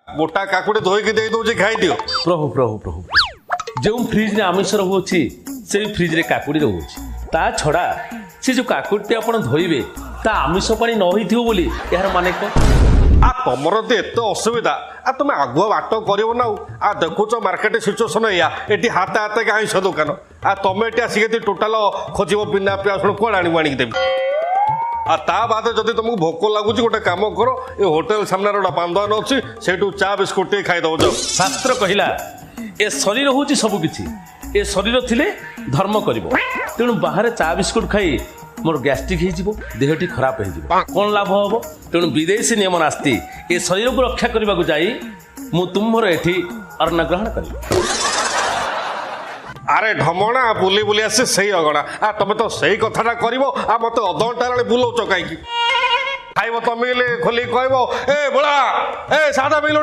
गोटा काकुड़ी धोईकी दे दउची खाई दियो। प्रभु प्रभु प्रभु जो फ्रिज रे आमिष रहुछि से फ्रिज रे काकुड़ी रहुछि ता छड़ा से जो काकुड़ी आपण धोइबे ता आमिष पानी न होइथिबो बोली यार माने को आ तमर तो एत असुविधा आ तुम आगुआ बाट कर ना आ देखुच मार्केट सिचुएसन या ये हाथ हाथ के आईष दुकान आ तुम ये आसिक टोटाल खोज बिना पियासुण कौन आणी देवी आ ता बाद जदि तुमको भोक लगुच गोटे कम कर ये होटेल सामने गोटे पान अच्छी से चा बिस्कुट खाईदब जाओ। शास्त्र कहला ए शरीर हूँ सबकिछि ए शरीर थिले धर्म करिवो तेणु बाहर चा बिस्कुट खाई मोर गैस्ट्रिक हो देहटी खराब हो कौन लाभ हम तेणु विदेशी नियम नास्ती ए शरीर को रक्षा करने को जाई मु तुम्हर एठी अन्न ग्रहण करी। अरे ढमणा बुली बुली आसी सही अगणा आ तुम तो सही कथाटा कर मत अधघंटा बुलाऊच कहीं खाइब तुम खोलिक कह ए बुढ़ा ए सादा मिल